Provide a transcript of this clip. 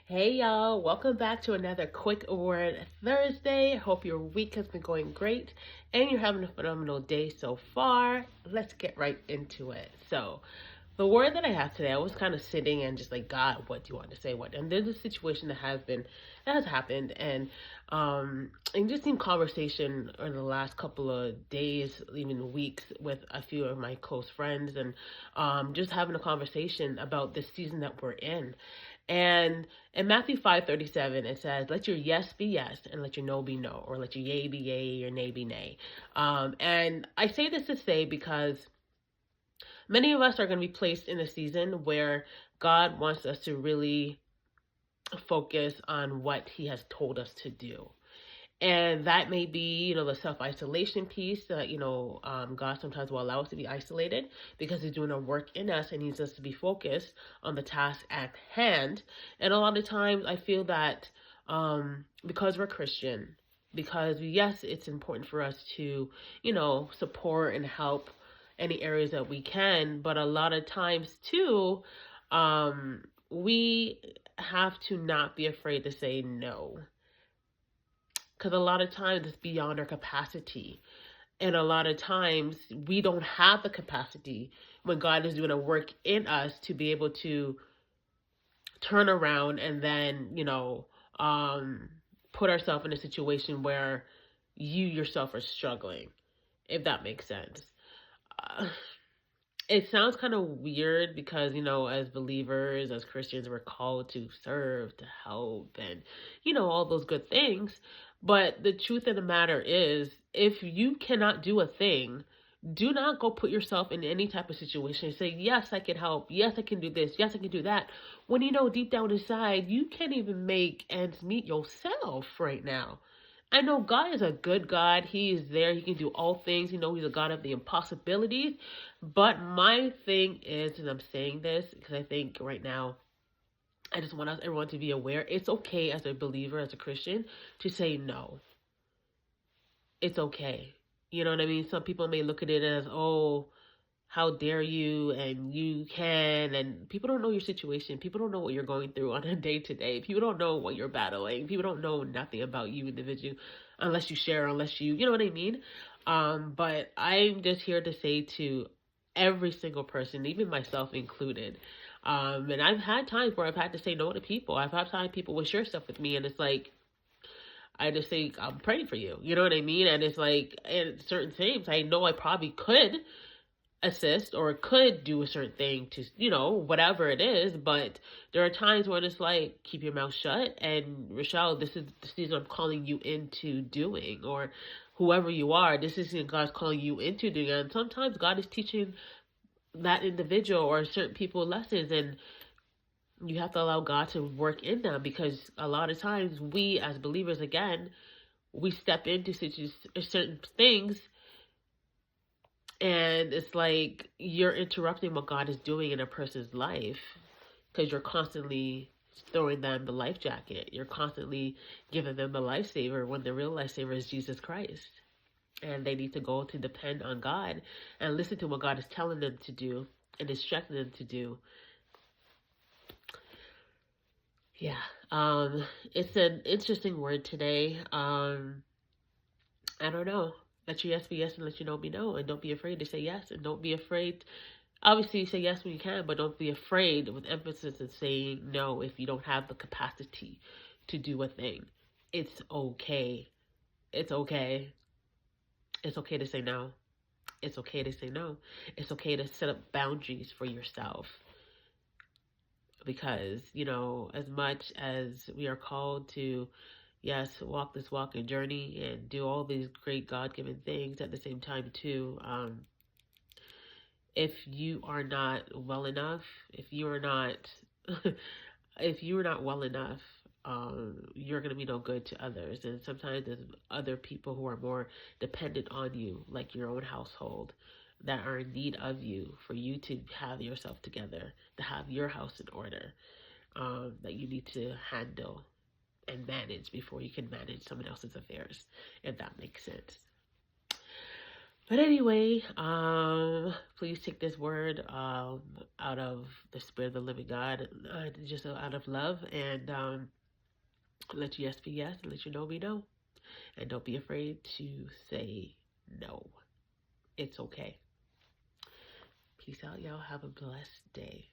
Hey y'all, welcome back to another Quick Word Thursday. Hope your week has been going great and you're having a phenomenal day so far. Let's get right into it. So, the word that I have today, I was kind of sitting and just like, God, what do you want to say? What? And there's a situation that has happened, and just in conversation in the last couple of days, even weeks, with a few of my close friends, and just having a conversation about this season that we're in. And in Matthew 5:37, it says, "Let your yes be yes, and let your no be no, or let your yea be yea, your nay be nay." And I say this to say because many of us are going to be placed in a season where God wants us to really focus on what He has told us to do. And that may be, the self isolation piece that, God sometimes will allow us to be isolated because He's doing a work in us and He needs us to be focused on the task at hand. And a lot of times I feel that because we're Christian, because yes, it's important for us to, support and help any areas that we can, but a lot of times too, we have to not be afraid to say no, because a lot of times it's beyond our capacity. And a lot of times we don't have the capacity when God is doing a work in us to be able to turn around and then, um, put ourselves in a situation where you yourself are struggling, if that makes sense. Uh, it sounds kind of weird because, as believers, as Christians, we're called to serve, to help, and, all those good things. But the truth of the matter is, if you cannot do a thing, do not go put yourself in any type of situation and say, yes, I can help. Yes, I can do this. Yes, I can do that. When deep down inside, you can't even make ends meet yourself right now. I know God is a good God. He is there. He can do all things. He's a God of the impossibilities. But my thing is, and I'm saying this because I think right now, I just want us everyone to be aware. It's okay as a believer, as a Christian, to say no. It's okay. You know what I mean? Some people may look at it as, oh, how dare you, and you can, and people don't know your situation. People don't know what you're going through on a day to day. People don't know what you're battling. People don't know nothing about you individual unless you share, unless you know what I mean. But I'm just here to say to every single person, even myself included, and I've had times where I've had to say no to people. I've had times people will share stuff with me, and it's like, I just say, I'm praying for you. You know what I mean? And it's like, in certain things, I know I probably could assist or could do a certain thing to, whatever it is. But there are times when it's like, keep your mouth shut. And Rochelle, this is the season I'm calling you into doing, or whoever you are, this is God's calling you into doing. And sometimes God is teaching that individual or certain people lessons, and you have to allow God to work in them, because a lot of times we as believers, again, we step into certain things, and it's like you're interrupting what God is doing in a person's life because you're constantly throwing them the life jacket. You're constantly giving them the lifesaver when the real lifesaver is Jesus Christ. And they need to go to depend on God and listen to what God is telling them to do and instructing them to do. Yeah. It's an interesting word today. I don't know. Let your yes be yes and let your no be no. And don't be afraid to say yes. And don't be afraid. Obviously, say yes when you can, but don't be afraid with emphasis in saying no if you don't have the capacity to do a thing. It's okay. It's okay. It's okay to say no. It's okay to say no. It's okay to set up boundaries for yourself. Because, as much as we are called to, yes, walk this walk and journey and do all these great God given things at the same time, too, if you are not well enough, if you are not, if you are not well enough, you're going to be no good to others. And sometimes there's other people who are more dependent on you, like your own household, that are in need of you for you to have yourself together, to have your house in order, that you need to handle and manage before you can manage someone else's affairs, if that makes sense. But anyway, please take this word out of the Spirit of the living God, just out of love, and let your yes be yes, and let your no be no. And don't be afraid to say no. It's okay. Peace out, y'all. Have a blessed day.